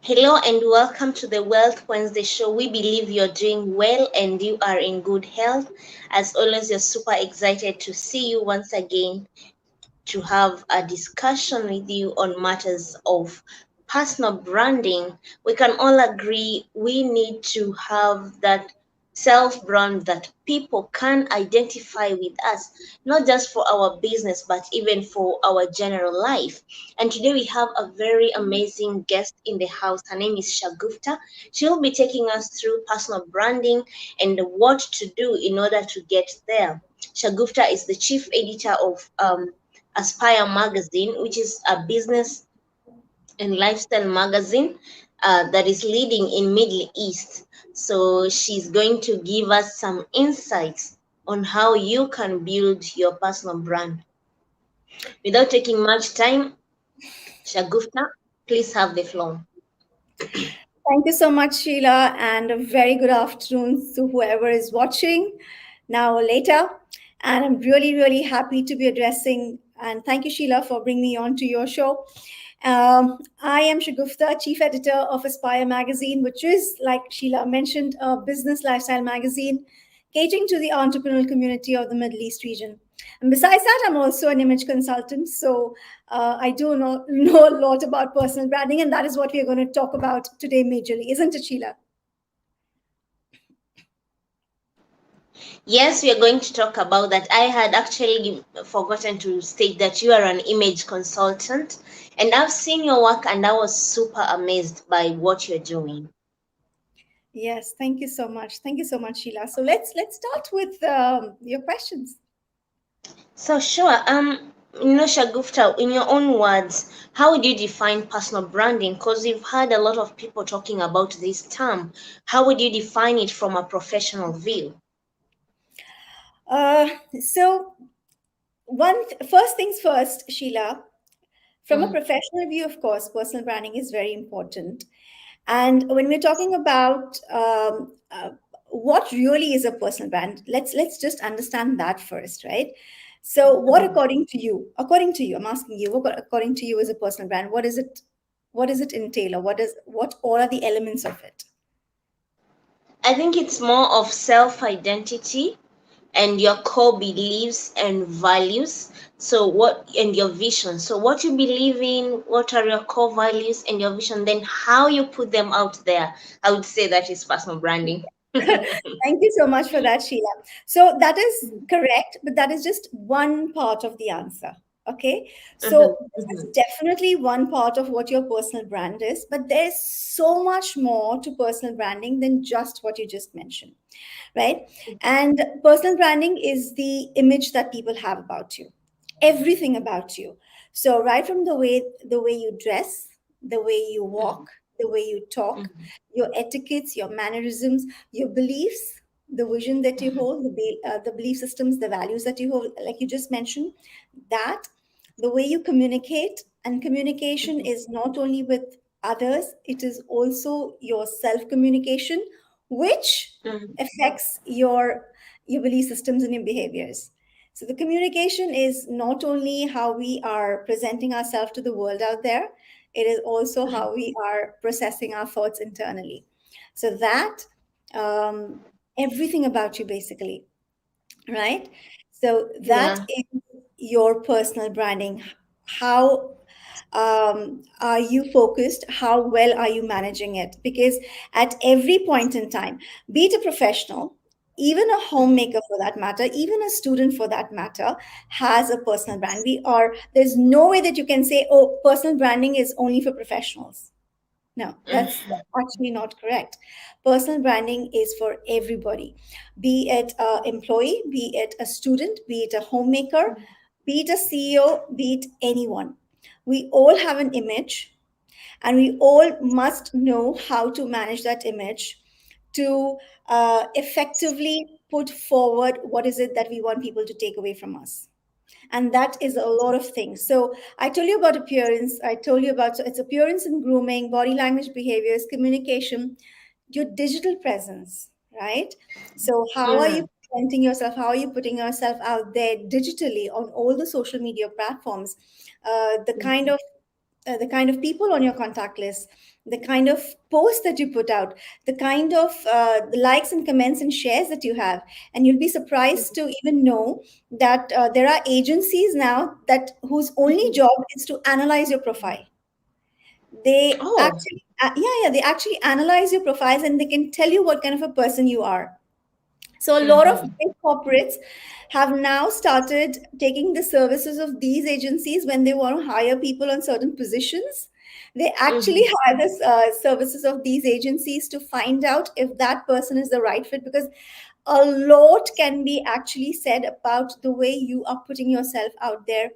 Hello and welcome to the Wealth Wednesday show. We believe you're doing well and you are in good health. As always, we're super excited to see you once again to have a discussion with you on matters of personal branding. We can all agree we need to have that self brand that people can identify with us, not just for our business, but even for our general life. And today we have a very amazing guest in the house. Her name is Shagufta. She'll be taking us through personal branding and what to do in order to get there. Shagufta is the chief editor of Aspire magazine, which is a business and lifestyle magazine that is leading in Middle East. So she's going to give us some insights on how you can build your personal brand. Without taking much time, Shagufta, please have the floor. Thank you so much, Sheila, and a very good afternoon to whoever is watching now or later. And I'm really, really happy to be addressing. And thank you, Sheila, for bringing me on to your show. I am Shagufta, chief editor of Aspire magazine, which is, like Sheila mentioned, a business lifestyle magazine catering to the entrepreneurial community of the Middle East region. And besides that, I'm also an image consultant. So I do know a lot about personal branding, and that is what we are going to talk about today majorly, isn't it, Sheila? Yes, we are going to talk about that. I had actually forgotten to state that you are an image consultant, and I've seen your work and I was super amazed by what you're doing. Yes, thank you so much. Thank you so much, Sheila. So let's start with your questions. So sure. Shagufta, in your own words, how would you define personal branding? Because we've heard a lot of people talking about this term. How would you define it from a professional view? So first things first, Sheila. From a Mhm. professional view, of course, personal branding is very important. And when we're talking about what really is a personal brand, let's just understand that first, right? So, what Mhm. according to you, I'm asking you, what according to you is a personal brand? What is it? What does it entail, or what all are the elements of it? I think it's more of self identity and your core beliefs and values. So what and your vision. So what you believe in, what are your core values and your vision, then how you put them out there. I would say that is personal branding. Thank you so much for that, Sheila. So that is correct, but that is just one part of the answer. Okay. Mhm, So this is mhm, definitely one part of what your personal brand is, but there's so much more to personal branding than just what you just mentioned, right? And personal branding is the image that people have about you, everything about you. So right from the way you dress, the way you mhm, walk, the way you talk, mhm, your etiquettes, your mannerisms, your beliefs, the vision that you hold, the belief systems, the values that you hold, like you just mentioned, that the way you communicate, and communication mhm, is not only with others, it is also your self communication, which mhm, affects your belief systems and your behaviors. So the communication is not only how we are presenting ourselves to the world out there, it is also how we are processing our thoughts internally. So that um, everything about you basically, right? So that yeah. is your personal branding. How are you focused? How well are you managing it? Because at every point in time, be it a professional, even a Mhm, homemaker for that matter, even a student for that matter, has a personal brand. There's no way that you can say, oh, personal branding is only for professionals. No, that's mhm, actually not correct. Personal branding is for everybody, be it an employee, be it a student, be it a homemaker, be it a CEO, be it anyone. We all have an image, and we all must know how to manage that image to effectively put forward what is it that we want people to take away from us. And that is a lot of things. So I told you about appearance, I told you about, so it's appearance and grooming, body language, behaviors, communication, your digital presence, right? So how are yeah. you presenting yourself, how are you putting yourself out there digitally on all the social media platforms, the kind Mhm, of the kind of people on your contact list, the kind of posts that you put out, the kind of the likes and comments and shares that you have. And you'll be surprised to even know that there are agencies now that whose only Mhm. job is to analyze your profile. They Oh. actually, yeah, they actually analyze your profiles and they can tell you what kind of a person you are. So a lot of Mhm. big corporates have now started taking the services of these agencies when they want to hire people on certain positions. They actually Mhm. hire the services of these agencies to find out if that person is the right fit, because a lot can be actually said about the way you are putting yourself out there.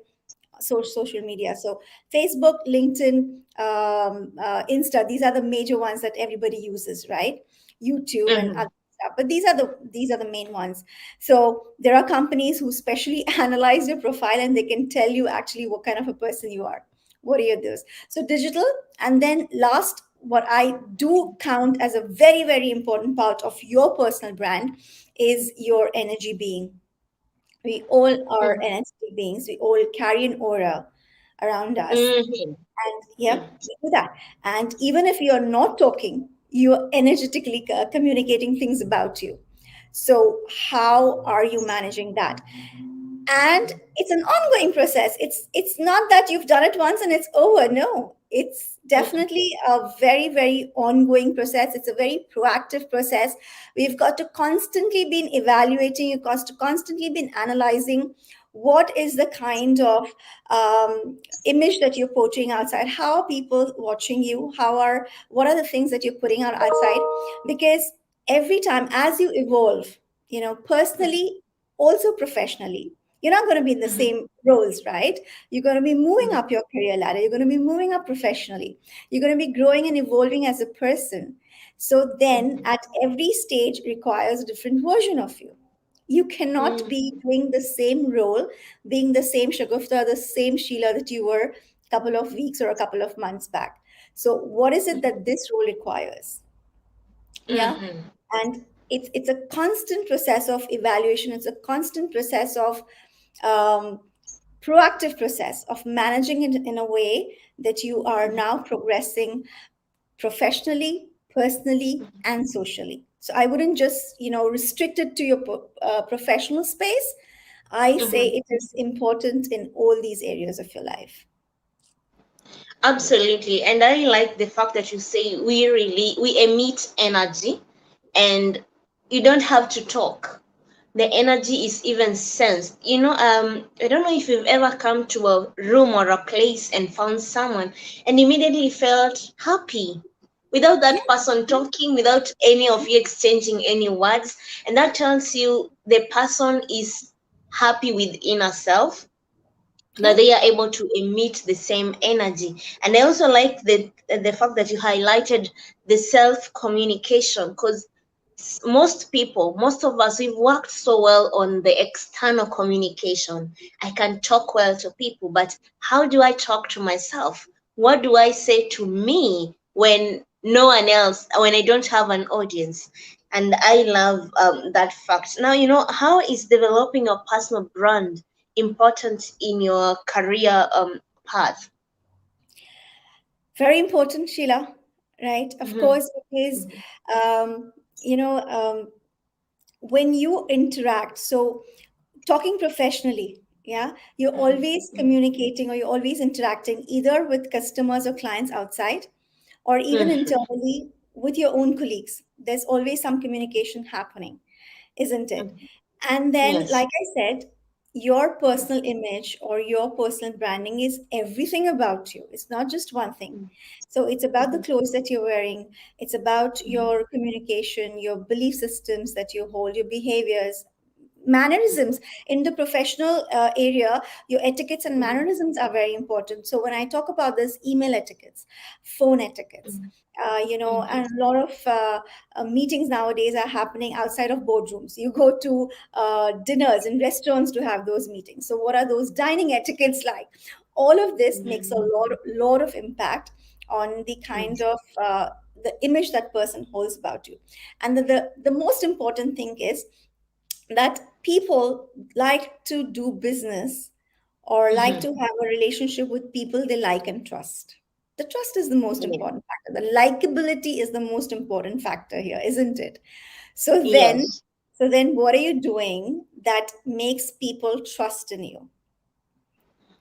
Social media, so Facebook, LinkedIn, Insta, these are the major ones that everybody uses, right? YouTube and Mhm. other stuff, but these are the main ones. So there are companies who specially analyze your profile and they can tell you actually what kind of a person you are. What are your those? So digital. And then last, what I do count as a very, very important part of your personal brand is your energy being. We all are Mhm. energetic beings. We all carry an aura around us. Mhm. And Mhm. yep, we do that. And even if you're not talking, you're energetically communicating things about you. So, how are you managing that? And it's an ongoing process. It's not that you've done it once and it's over. No, it's Mhm. definitely a very, very ongoing process. It's a very proactive process. We've got to constantly been evaluating, you've got to constantly been analyzing what is the kind of image that you're portraying outside. How are people watching you? What are the things that you're putting out outside? Because every time as you evolve, personally, also professionally, you're not going to be in the Mhm. same roles, right? You're going to be moving Mhm. up your career ladder. You're going to be moving up professionally. You're going to be growing and evolving as a person. So then Mhm. at every stage requires a different version of you. You cannot Mhm. be doing the same role, being the same Shagufta, the same Sheila that you were a couple of weeks or a couple of months back. So what is it that this role requires? Yeah. Mhm. And it's a constant process of evaluation. It's a constant process of um, proactive process of managing it in a way that you are now progressing professionally, personally, and socially. So I wouldn't just restrict it to your professional space. I say Mhm. it is important in all these areas of your life. Absolutely. And I like the fact that you say we emit energy, and you don't have to talk. The energy is even sensed. I don't know if you've ever come to a room or a place and found someone and immediately felt happy without Yeah. that person talking, without any of you exchanging any words. And that tells you the person is happy within herself, that Yeah. they are able to emit the same energy. And I also like the fact that you highlighted the self communication, because most of us, we've worked so well on the external communication. I can talk well to people, but how do I talk to myself? What do I say to me when no one else, when I don't have an audience? And I love that fact. Now, how is developing a personal brand important in your career path? Very important, Sheila. Right? Of Mhm. course, because um, you know when you interact. So talking professionally, yeah, you're Mhm. always communicating or you're always interacting either with customers or clients outside or even Mhm. internally with your own colleagues. There's always some communication happening, isn't it? Mhm. And then, Yes. like I said, your personal image or your personal branding is everything about you. It's not just one thing. Mhm. So it's about the Mhm. clothes that you're wearing, it's about Mhm. your communication, your belief systems that you hold, your behaviors, mannerisms in the professional area. Your etiquettes and Mhm. mannerisms are very important. So when I talk about this, email etiquettes, phone etiquettes, Mhm. and a lot of meetings nowadays are happening outside of boardrooms. You go to dinners and restaurants to have those meetings. So what are those dining etiquettes like? All of this makes a Mhm. lot of impact on the kind Yes. of the image that person holds about you. And the most important thing is that people like to do business or like Mhm. to have a relationship with people they like and trust. The trust is the most Yeah. important factor. The likability is the most important factor here, isn't it? So then, Yes. so then what are you doing that makes people trust in you,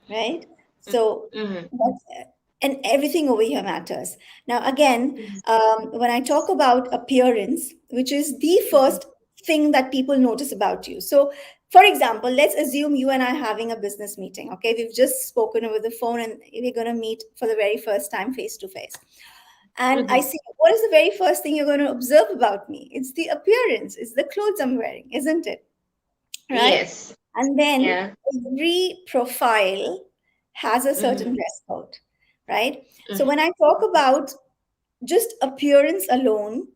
right? So Mm-hmm. what, and everything over here matters. Now, again, when I talk about appearance, which is the Mm-hmm. first thing that people notice about you. So, for example, let's assume you and I are having a business meeting. Okay, we've just spoken over the phone, and we're going to meet for the very first time face to face. And I Mm-hmm. see, what is the very first thing you're going to observe about me? It's the appearance, it's the clothes I'm wearing, isn't it? Right? Yes. And then Yeah. every profile has a Mm-hmm. certain dress code, right? So Mm-hmm. when I talk about just appearance alone,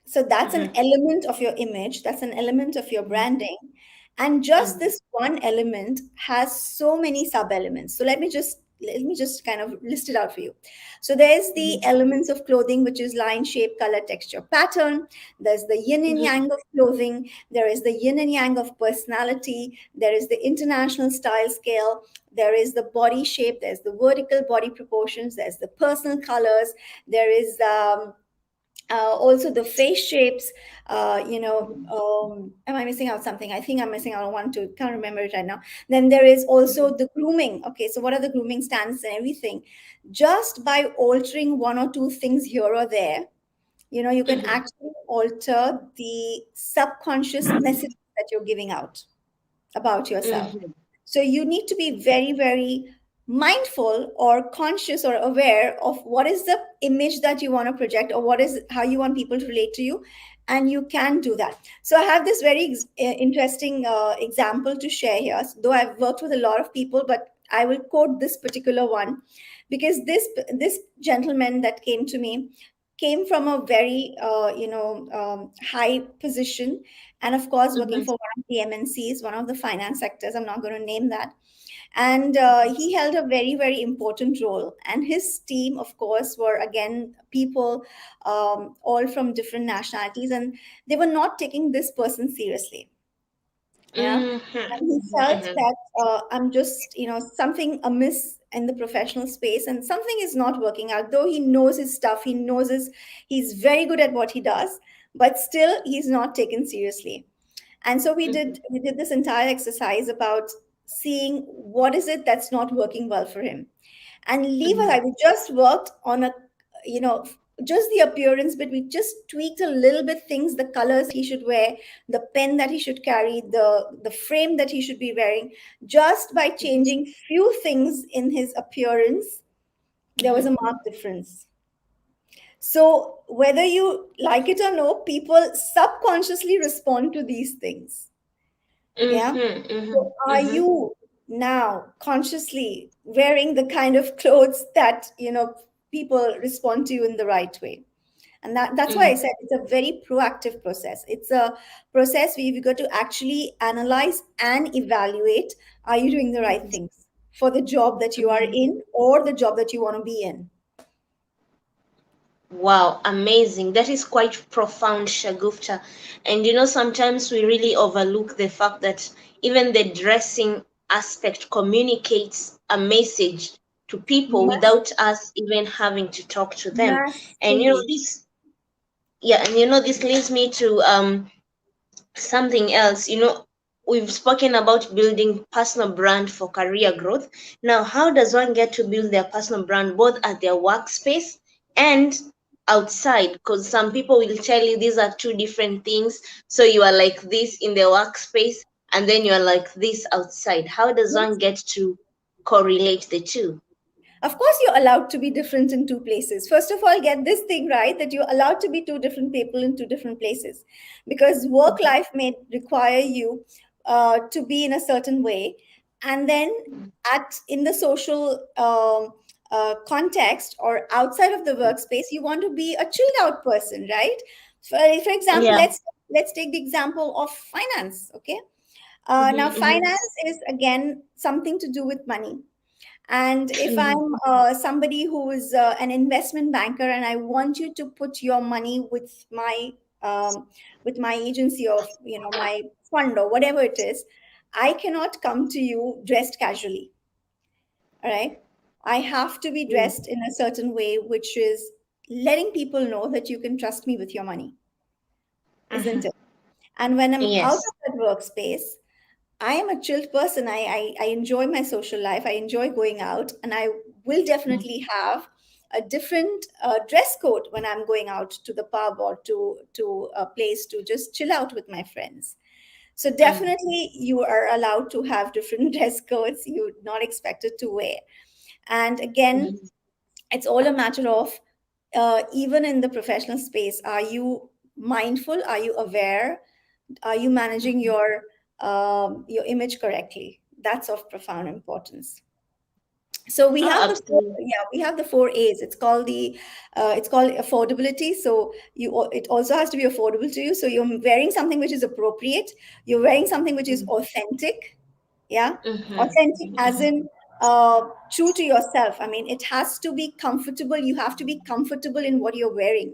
so that's an Mm-hmm. element of your image, that's an element of your branding. And just Mm-hmm. this one element has so many sub elements. So let me just kind of list it out for you. So there's the Mm-hmm. elements of clothing, which is line, shape, color, texture, pattern. There's the yin and Mm-hmm. yang of clothing. There is the yin and yang of personality. There is the international style scale. There is the body shape. There's the vertical body proportions. There's the personal colors. There is also the face shapes. Am I missing out something? I think I'm missing out on one, two. Can't remember it right now. Then there is also the grooming. Okay, so what are the grooming standards and everything? Just by altering one or two things here or there, you can Mm-hmm. actually alter the subconscious message that you're giving out about yourself. Mm-hmm. So you need to be very, very mindful or conscious or aware of what is the image that you want to project, or what is how you want people to relate to you. And you can do that. So I have this very interesting example to share here. Though I've worked with a lot of people, but I will quote this particular one, because this gentleman that came to me came from a very high position, and of course working Mm-hmm. for one of the MNCs, one of the finance sectors. I'm not going to name that. And he held a very, very important role. And his team, of course, were again people all from different nationalities, and they were not taking this person seriously. Yeah. And he felt Mm-hmm. that I'm just, something amiss in the professional space, and something is not working out. Though he knows his stuff, he's very good at what he does, but still he's not taken seriously. And so Mm-hmm. we did this entire exercise about seeing what is it that's not working well for him. And leave Mm-hmm. aside, we just worked on you know just the appearance, but we just tweaked a little bit things, the colors that he should wear, the pen that he should carry, the frame that he should be wearing. Just by changing few things in his appearance, there was Mm-hmm. a marked difference. So whether you like it or no, people subconsciously respond to these things. Yeah. Mm-hmm. Mm-hmm. So are Mm-hmm. you now consciously wearing the kind of clothes that, people respond to you in the right way? And that's why I Mm-hmm. said it's a very proactive process. It's a process where you've got to actually analyze and evaluate, are you doing the right things for the job that you are Mm-hmm. in or the job that you want to be in? Wow, amazing. That is quite profound, Shagufta. And sometimes we really overlook the fact that even the dressing aspect communicates a message to people Mass- without us even having to talk to them. And Massively. this leads me to something else. We've spoken about building personal brand for career growth. Now, how does one get to build their personal brand both at their workspace and outside? Because some people will tell you these are two different things. So you are like this in the workspace, and then you are like this outside. How does one get to correlate the two? Of course, you're allowed to be different in two places. First of all, get this thing right, that you're allowed to be two different people in two different places, because work life may require you to be in a certain way, and then at in the social context or outside of the workspace, you want to be a chilled out person, right? For example, Yeah. let's take the example of finance. Okay, now Mm-hmm, mm-hmm, finance is again something to do with money. And if mm-hmm, I'm somebody who is an investment banker, and I want you to put your money um, with my agency of my fund or whatever it is, I cannot come to you dressed casually. All right. I have to be Mm. dressed in a certain way, which is letting people know that you can trust me with your money, isn't Mm-hmm. it? And when I'm out Yes. of that workspace, I am a chilled person. I enjoy my social life. I enjoy going out, and I will definitely have a different dress code when I'm going out to the pub or to a place to just chill out with my friends. So Mm-hmm. definitely, you are allowed to have different dress codes you're not expected to wear. And again, Mm-hmm. it's all a matter of even in the professional space, are you mindful? Are you aware? Are you managing your image correctly? That's of profound importance. So we Oh, have the four, absolutely. yeah, we have the four A's. It's called affordability. So it also has to be affordable to you. So you're wearing something which is appropriate. You're wearing something which is authentic. Yeah, authentic as Mm-hmm. in true to yourself. I mean, it has to be comfortable. You have to be comfortable in what you're wearing.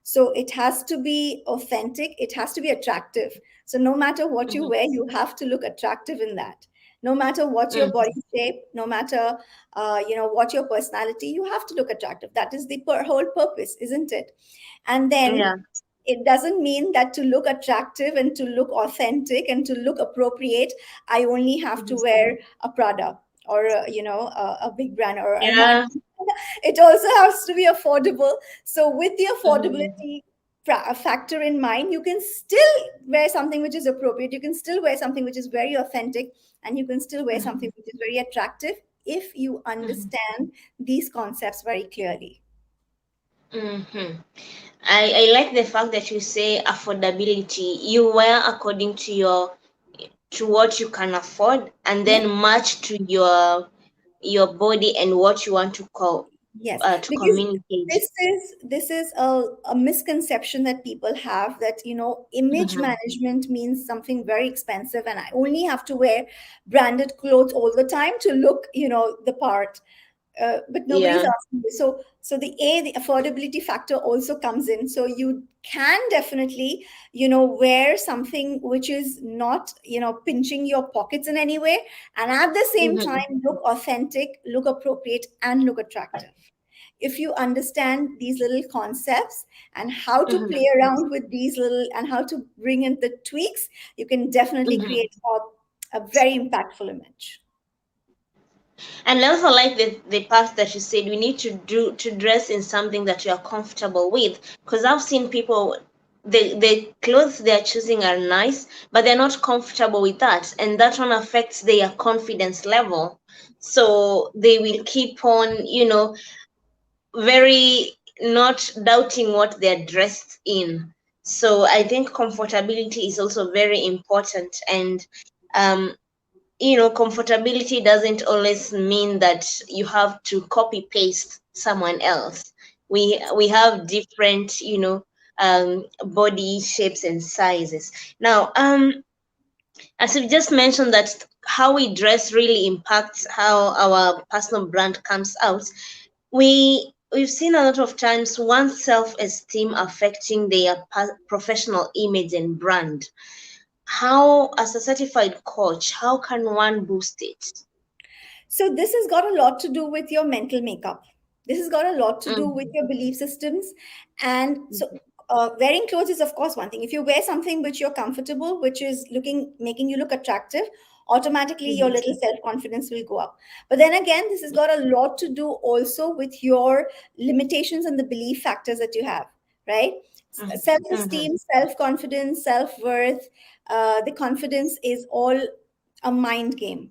So it has to be authentic. It has to be attractive. So no matter what you Mm-hmm. wear, you have to look attractive in that. No matter what your body shape, no matter what your personality, you have to look attractive. That is the whole purpose, isn't it? And then Yeah. it doesn't mean that to look attractive and to look authentic and to look appropriate, I only have to Mhm. wear a Prada or a big brand or Armani. Yeah. It also has to be affordable. So with the Mm-hmm. affordability factor in mind, you can still wear something which is appropriate. You can still wear something which is very authentic, and you can still wear something which is very attractive if you Mm-hmm. understand these concepts very clearly. Mm-hmm. I like the fact that you say affordability. You wear according to what you can afford, and Yeah. then match to your body and what you want to Yes, to because communicate. this is a misconception that people have that image Mm-hmm. management means something very expensive, and I only have to wear branded clothes all the time to look the part. But nobody's Yeah. asking this. So the affordability factor also comes in. So you can definitely wear something which is not pinching your pockets in any way, and at the same Mm-hmm. time look authentic, look appropriate, and look attractive. If you understand these little concepts and how to Mm-hmm. play around with these little and how to bring in the tweaks, you can definitely Mm-hmm. create a very impactful image. And I also like the part that you said we need to dress in something that you are comfortable with. Because I've seen people, the clothes they are choosing are nice, but they're not comfortable with that, and that one affects their confidence level. So they will keep on, very not doubting what they're dressed in. So I think comfortability is also very important, and um comfortability doesn't always mean that you have to copy paste someone else. We have different, body shapes and sizes. Now, as you just mentioned that how we dress really impacts how our personal brand comes out. We've seen a lot of times one's self-esteem affecting their professional image and brand. How, as a certified coach, how can one boost it? So this has got a lot to do with your mental makeup. This has got a lot to do with Mm-hmm. your belief systems. And so wearing clothes is of course one thing. If you wear something which you're comfortable, which is making you look attractive, automatically your Mm-hmm. little self-confidence will go up. But then again, this has got a lot to do also with your limitations and the belief factors that you have, right? Mm-hmm. Self-esteem, self-confidence, self-worth, the confidence is all a mind game.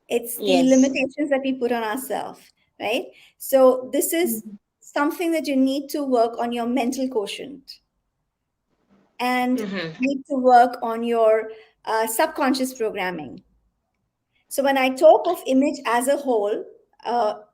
It's the Yes. limitations that we put on ourselves, right? So this is Mm-hmm. something that you need to work on your mental quotient, and Mm-hmm. need to work on your subconscious programming. So when I talk of image as a whole,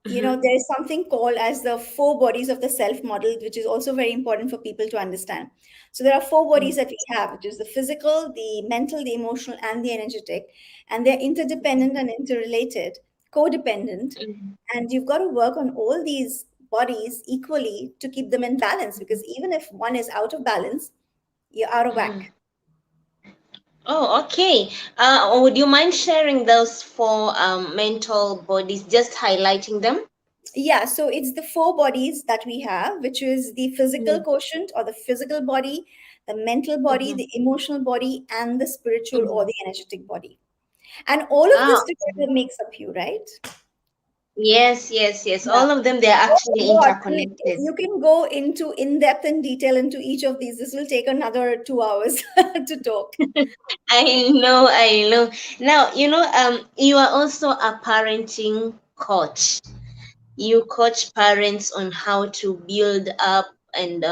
Mm-hmm. there is something called as the four bodies of the self model, which is also very important for people to understand. So there are four bodies that we have, which is the physical, the mental, the emotional, and the energetic, and they're interdependent and interrelated, codependent, Mm-hmm. and you've got to work on all these bodies equally to keep them in balance. Because even if one is out of balance, you're out of Mm-hmm. whack. Oh, okay. Would you mind sharing those four mental bodies, just highlighting them? Yeah, so it's the four bodies that we have, which is the physical Mm-hmm. quotient or the physical body, the mental body, Mm-hmm. the emotional body, and the spiritual or Mm-hmm. the energetic body. And all of this Ah, okay. together makes up you, right? Yes, yes, yes. Yeah. All of them, they are Oh actually God, if interconnected. you can go into in depth and detail into each of these, this will take another 2 hours to talk. I know. Now, you are also a parenting coach. You coach parents on how to build up and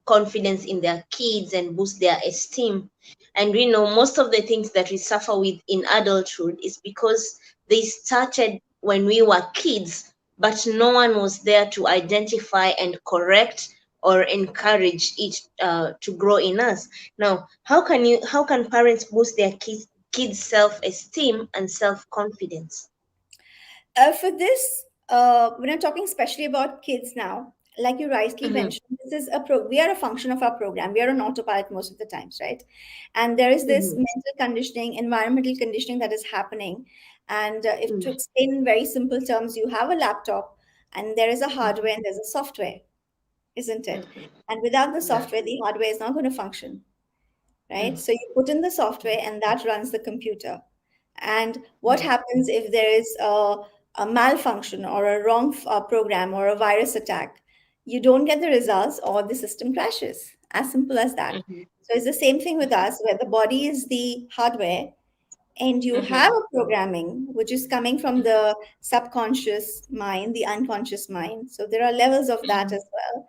confidence in their kids and boost their esteem. And we know most of the things that we suffer with in adulthood is because they started when we were kids, but no one was there to identify and correct or encourage it to grow in us. Now, how can parents boost their kids self-esteem and self-confidence? For this, when I'm talking especially about kids now, like you rightly Mm-hmm, mentioned, this is we are a function of our program. We are on autopilot most of the times, right? And there is this mm-hmm, mental conditioning, environmental conditioning that is happening. And if to mm-hmm, explain in very simple terms, you have a laptop and there is a mm-hmm. hardware and there's a software, isn't it? Mhm. And without the Yeah. software, the hardware is not going to function, right? Mhm. So you put in the software and that runs the computer. And what Mhm. happens if there is a malfunction or a wrong program or a virus attack? You don't get the results or the system crashes. As simple as that. Mhm. So it's the same thing with us, where the body is the hardware and you have Mhm. a programming which is coming from the subconscious mind, the unconscious mind. So there are levels of that Mhm. as well.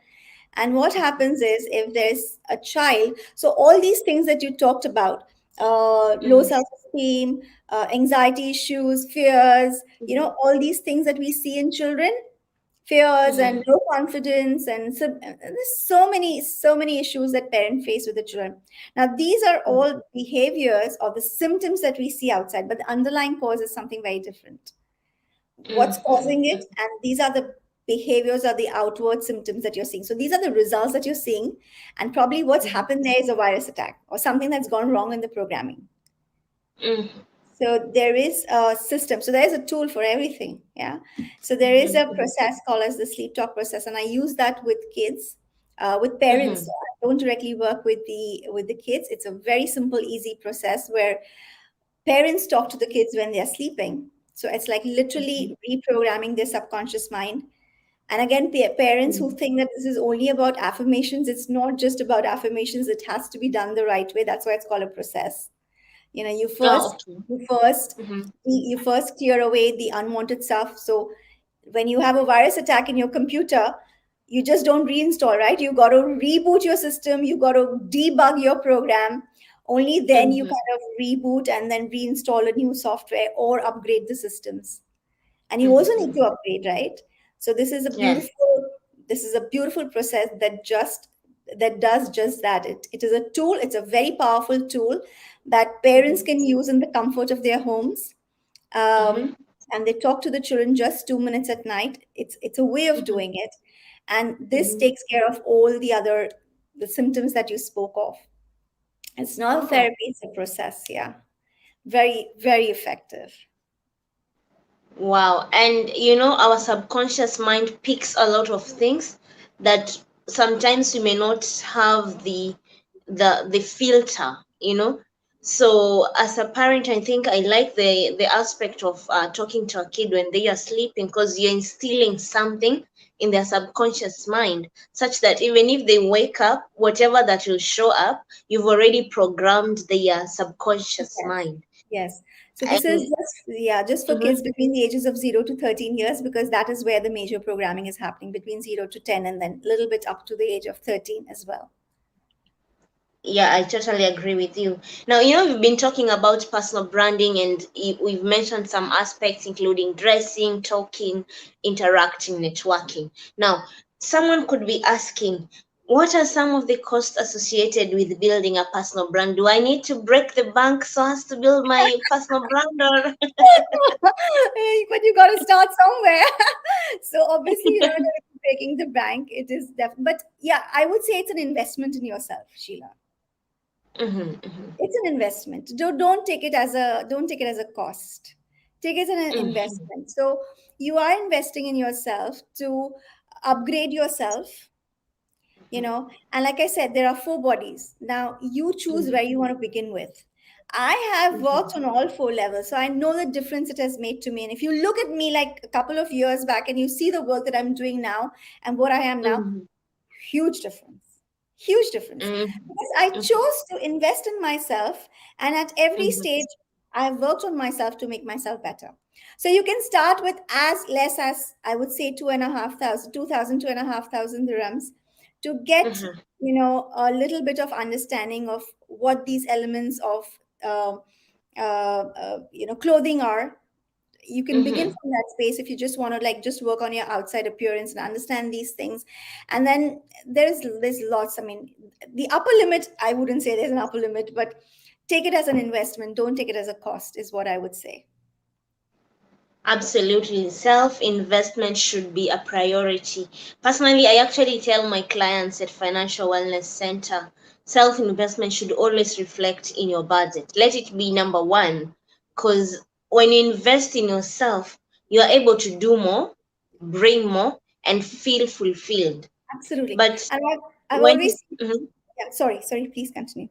And what happens is if there's a child, so all these things that you talked about, low Mhm. self esteem, anxiety issues, fears, Mhm. all these things that we see in children, fears and Mhm. low confidence, and there's so many issues that parents face with the children. Now, these are Mhm. all behaviors or the symptoms that we see outside, but the underlying cause is something very different. What's causing it, Mhm. and these are the behaviors or the outward symptoms that you're seeing. So these are the results that you're seeing, and probably what's Mhm. happened there is a virus attack or something that's gone wrong in the programming. Mhm. So there is a system, so there is a tool for everything. Yeah. So there is Mhm. a process called as the sleep talk process, and I use that with kids, with parents. Mhm. So I don't directly work with the kids. It's a very simple easy process where parents talk to the kids when they're sleeping. So it's like Mhm. literally reprogramming their subconscious mind. And again, parents who Mhm. think that this is only about affirmations, it's not just about affirmations. It has to be done the right way. That's why it's called a process. You Oh, first, okay. you first, Mhm. you first clear away the unwanted stuff. So when you have a virus attack in your computer, you just don't reinstall, right? You got to reboot your system, you got to debug your program. Only then you Mhm. kind of reboot and then reinstall a new software or upgrade the systems. And you also need to Mhm. upgrade, right? So Yeah. this is a beautiful process that does just that. It is a tool, it's a very powerful tool that parents Mhm. can use in the comfort of their homes. Mhm. And they talk to the children just 2 minutes at night. It's a way of Mhm. doing it, and this Mhm. takes care of all the symptoms that you spoke of. It's not a Oh. therapy, it's a process. Yeah, very very effective. Wow. And our subconscious mind picks a lot of things that sometimes we may not have the filter, So as a parent, I think I like the aspect of talking to a kid when they are sleeping, because you're instilling something in their subconscious mind, such that even if they wake up, whatever that will show up, you've already programmed their subconscious Yes. mind. Yes. So this is And just for mhm. kids between the ages of 0 to 13 years, because that is where the major programming is happening, between 0 to 10 and then a little bit up to the age of 13 as well. Yeah, I totally agree with you. Now, we've been talking about personal branding, and we've mentioned some aspects, including dressing, talking, interacting, networking. Now, someone could be asking, what are some of the costs associated with building a personal brand? Do I need to break the bank so as to build my personal brand, or? But you got to start somewhere. So obviously you're not going to be breaking the bank. It is but yeah, I would say it's an investment in yourself, Sheila. Mm-hmm. It's an investment. Don't take it as a, don't take it as a cost. Take it as an Mm-hmm. investment. So you are investing in yourself to upgrade yourself, you know. And like I said, there are four bodies. Now you choose where you want to begin with. I have worked on all four levels, so I know the difference it has made to me. And if you look at me like a couple of years back and you see the work that I'm doing now and what I am now, Mm-hmm. huge difference. Huge difference. Mm-hmm. Because I chose to invest in myself, and at every stage I've worked on myself to make myself better. So you can start with as less as, I would say, 2,500, 2,000, 2,500 dirhams to get, Mm-hmm. a little bit of understanding of what these elements of uh, clothing are. You can begin Mm-hmm. from that space if you just want to like just work on your outside appearance and understand these things. And then there's lots. I mean, the upper limit, I wouldn't say there's an upper limit, but take it as an investment, don't take it as a cost, is what I would say. Absolutely. Self investment should be a priority. Personally, I actually tell my clients at Financial Wellness Center self investment should always reflect in your budget. Let it be number one. Because when you invest in yourself, you are able to do more, bring more, and feel fulfilled. Absolutely. But And I've when always, Mhm. yeah, sorry, please continue.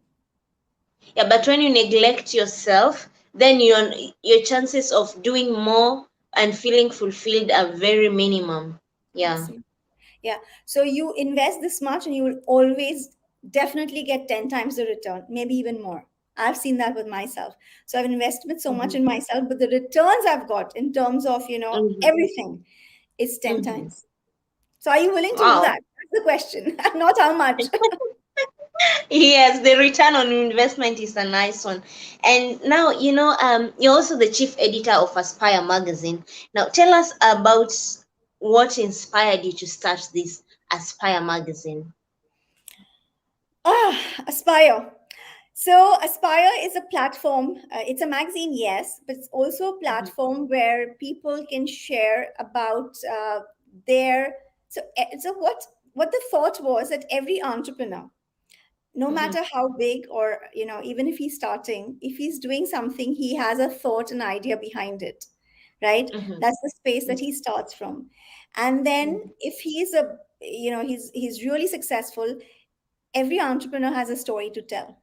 Yeah, but when you neglect yourself, then your chances of doing more and feeling fulfilled are very minimum. Yeah. Absolutely. Yeah. So you invest this much and you will always definitely get 10 times the return, maybe even more. I've seen that with myself. So I've invested so much Mm-hmm. in myself, but the returns I've got in terms of, Mm-hmm. everything is 10 Mm-hmm. times. So are you willing to do Wow. that? That's the question. Not how much. Yes, the return on investment is a nice one. And now, you're also the chief editor of Aspire magazine. Now, tell us about what inspired you to start this Aspire magazine. Aspire. So Aspire is a platform. It's a magazine, yes, but it's also a Mm-hmm. platform where people can share about their. So what the thought was that every entrepreneur, no Mm-hmm. matter how big or even if he's starting, if he's doing something, he has a thought, an idea behind it, right? Mm-hmm. That's the space that he starts from. And then if he's he's really successful, every entrepreneur has a story to tell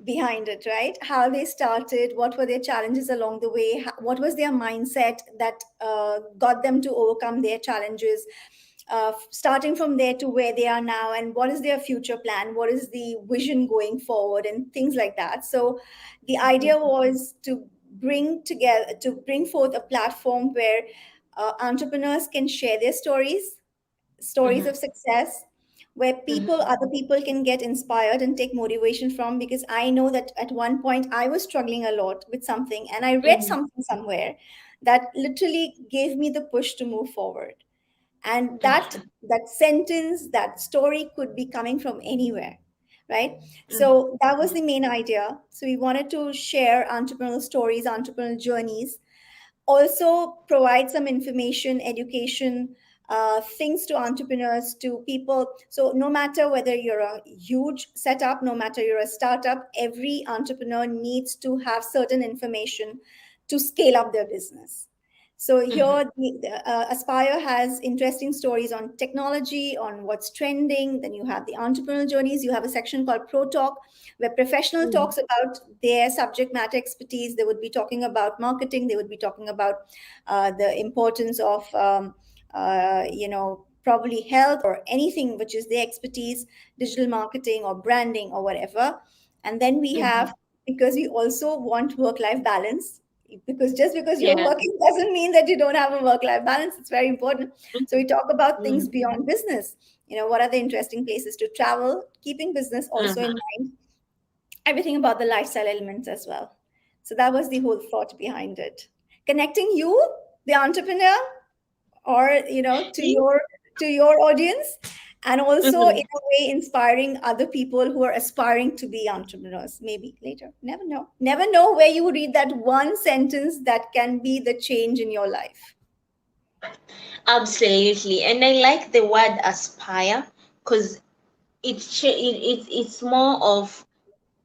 behind it, right? How they started, what were their challenges along the way, what was their mindset that got them to overcome their challenges, starting from there to where they are now, and what is their future plan, what is the vision going forward, and things like that. So the idea was to bring forth a platform where entrepreneurs can share their stories Mm-hmm. of success, where Mm-hmm. other people can get inspired and take motivation from. Because I know that at one point I was struggling a lot with something, and I read Mm-hmm. something somewhere that literally gave me the push to move forward. And that sentence, that story could be coming from anywhere, right? So that was the main idea. So we wanted to share entrepreneurial stories, entrepreneurial journeys, also provide some information, education, things to entrepreneurs, to people. So no matter whether you're a huge setup, no matter you're a startup, every entrepreneur needs to have certain information to scale up their business. So Mm-hmm. here, Aspire has interesting stories on technology, on what's trending. Then you have the entrepreneurial journeys. You have a section called Pro Talk, where professional Mm-hmm. talks about their subject matter expertise. They would be talking about marketing. They would be talking about the importance of, probably health or anything which is their expertise, digital marketing or branding or whatever. And then we Mm-hmm. have, because we also want work life balance, because just because you're Yeah. working doesn't mean that you don't have a work life balance. It's very important. So we talk about Mm-hmm. things beyond business. What are the interesting places to travel, keeping business also in mind, everything about the lifestyle elements as well. So that was the whole thought behind it. Connecting you, the entrepreneur, or to your audience, and also in Mm-hmm. a way inspiring other people who are aspiring to be entrepreneurs. Maybe later. Never know where you read that one sentence that can be the change in your life. Absolutely. And I like the word aspire because it's more of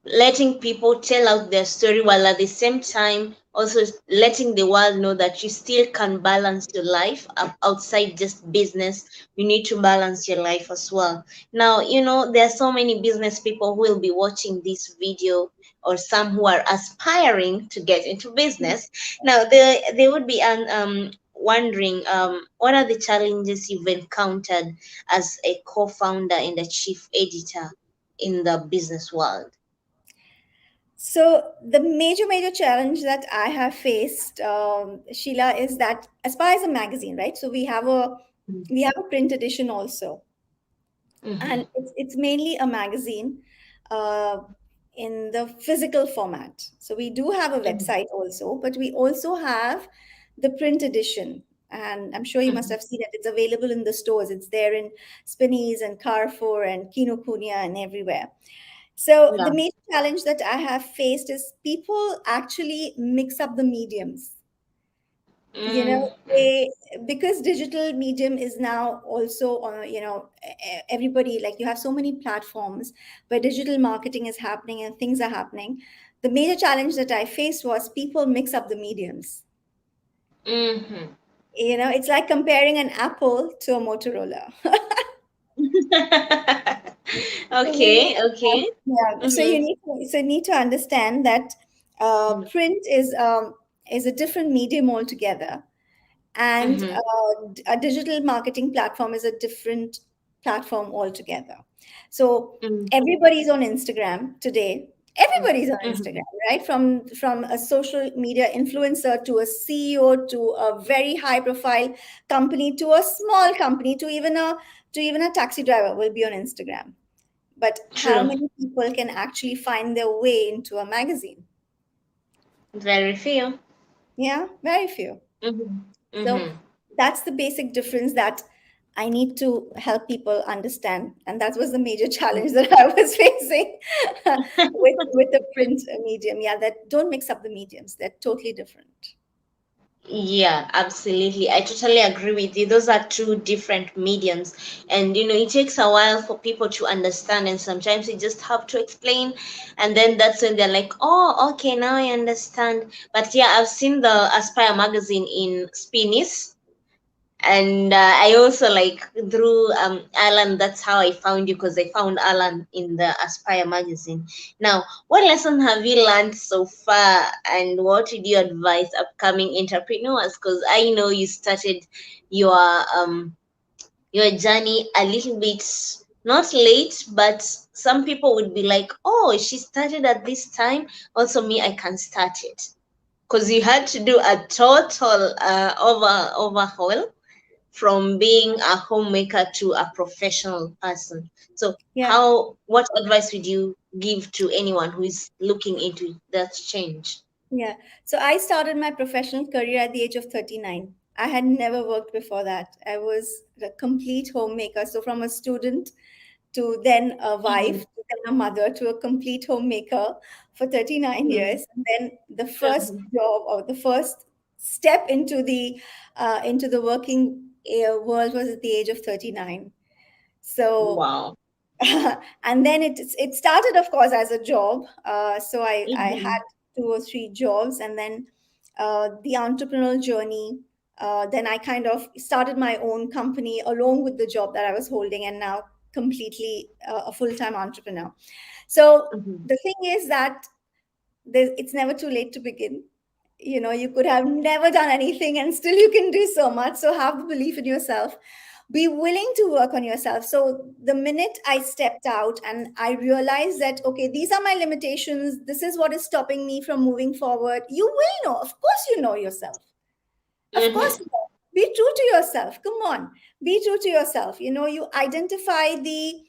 letting people tell out their story, while at the same time also letting the world know that you still can balance your life outside just business. You need to balance your life as well. Now, there are so many business people who will be watching this video, or some who are aspiring to get into business. Now, they would be wondering, what are the challenges you've encountered as a co-founder and a chief editor in the business world? So the major challenge that I have faced, Sheila, is that as far as a magazine, right? So we have a print edition also, and Mm-hmm. it's mainly a magazine uh, in the physical format. So we do have a Mm-hmm. website also, but we also have the print edition. And I'm sure you must Mm-hmm. have seen it. It's available in the stores. It's there in Spinneys and Carrefour and Kinokuniya and everywhere. So the Yeah. major challenge that I have faced is people actually mix up the mediums. You know, Mm-hmm. because digital medium is now also everybody, like, you have so many platforms where digital marketing is happening and things are happening. The major challenge that I faced was people mix up the mediums. Mm-hmm. It's like comparing an Apple to a Motorola. So you need Okay, okay. yeah. So Mm-hmm. you need to understand that print is a different medium altogether, and Mm-hmm. a digital marketing platform is a different platform altogether. So everybody's on Instagram today. Everybody's on Mm-hmm. Instagram, right? From a social media influencer to a CEO to a very high profile company to a small company to even a taxi driver will be on Instagram. But how True. many people can actually find their way into a magazine? Very few. Yeah, very few. Mm-hmm. So Mm-hmm. that's the basic difference that I need to help people understand. And that was the major challenge that I was facing with the print medium. Yeah, that don't mix up the mediums. They're totally different. Yeah, absolutely. I totally agree with you. Those are two different mediums. And it takes a while for people to understand, and sometimes you just have to explain, and then that's when they're like, "Oh, okay, now I understand." But yeah, I've seen the Aspire magazine in Spanish, and I also like through Alan. That's how I found you, because I found Alan in the Aspire magazine. Now, what lesson have you learned so far, and what would you advise upcoming entrepreneurs? Because I know you started your your journey a little bit, not late, but some people would be like, "Oh, she started at this time. Also, me, I can start it." Because you had to do a total overhaul from being a homemaker to a professional person. So, Yeah. what advice would you give to anyone who is looking into that change? Yeah. So I started my professional career at the age of 39. I had never worked before that. I was a complete homemaker. So from a student to then a wife, Mhm, to then a mother, to a complete homemaker for 39 mhm, years. And then the first mhm. job or the first step into the working world was at the age of 39. So Wow. and then it started, of course, as a job. So I had Mhm, 2 or 3 jobs, and then the entrepreneurial journey. Then I kind of started my own company along with the job that I was holding, and now completely a full-time entrepreneur. So mhm, the thing is that it's never too late to begin. You could have never done anything and still you can do so much. So have the belief in yourself, be willing to work on yourself. So the minute I stepped out and I realized that, okay, these are my limitations, this is what is stopping me from moving forward, you will know, of course, you know yourself. Of course, mhm, you know. Be true to yourself. Come on, be true to yourself. You identify the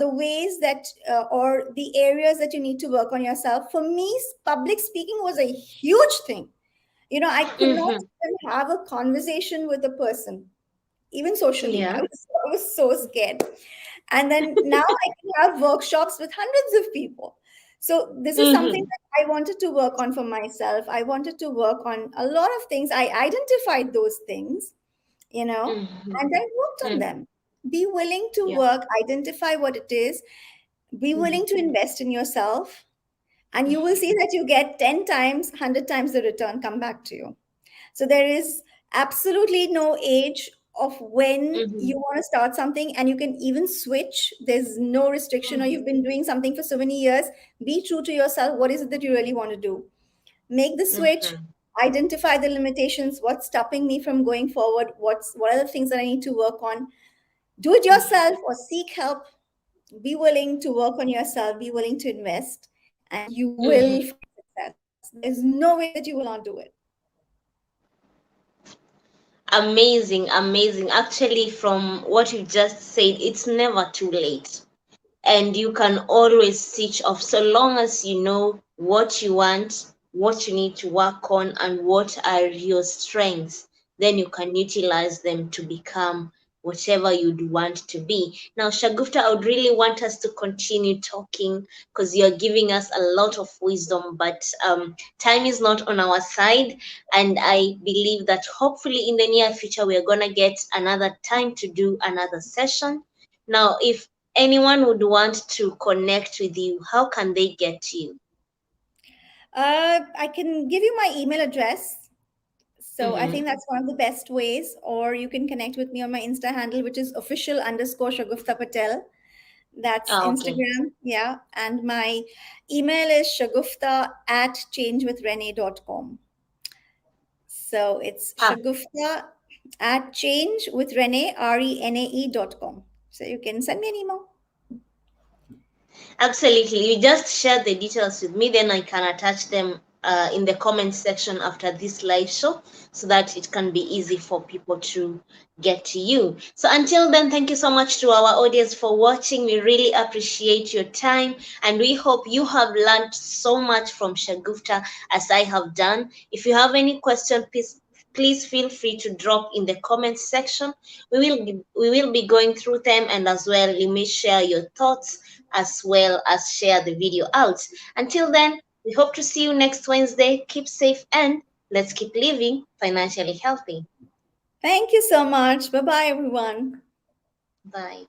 ways that or the areas that you need to work on yourself. For me, public speaking was a huge thing. I could not mhm. even have a conversation with a person, even socially. I Yeah. was I was so scared. And then now I can have workshops with hundreds of people. So this is something Mhm, that I wanted to work on for myself. I wanted to work on a lot of things. I identified those things, mhm, and then worked on mhm. them. Be willing to Yeah. work, identify what it is, be Mhm, willing to invest in yourself. and you will see that you get 10 times, 100 times the return come back to you. So there is absolutely no age of when you Mm-hmm. want to start something, and you can even switch. There's no restriction, or Mm-hmm. you've been doing something for so many years. Be true to yourself. What is it that you really want to do? Make the switch, Mm-hmm. identify the limitations, what's stopping me from going forward, what are the things that I need to work on. Do it yourself or seek help. Be willing to work on yourself, be willing to invest, and you will Mm-hmm. find success. There's no way that you will not do it. Amazing, amazing. Actually, from what you just said, it's never too late. And you can always switch off so long as you know what you want, what you need to work on, and what are your strengths. Then you can utilize them to become whatever you'd want to be. Now, Shagufta, I would really want us to continue talking because you're giving us a lot of wisdom, but time is not on our side. And I believe that hopefully in the near future, we're going to get another time to do another session. Now, if anyone would want to connect with you, how can they get to you? I can give you my email address. So I think Mm-hmm. that's one of the best ways. Or you can connect with me on my Insta handle, which is official underscore Shagufta Patel. That's Ah, okay. Instagram. Yeah. And my email is shagufta at changewithrene.com. So it's Shagufta at changewithrene, RENAE.com. So you can send me an email. Absolutely. You just share the details with me, then I can attach them in the comment section after this live show so that it can be easy for people to get to you. So until then, thank you so much to our audience for watching. We really appreciate your time and we hope you have learned so much from Shagufta as I have done. If you have any question, please feel free to drop in the comment section. We will be going through them, and as well you may share your thoughts as well as share the video out. Until then, we hope to see you next Wednesday. Keep safe and let's keep living financially healthy. Thank you so much. Bye bye, everyone. Bye.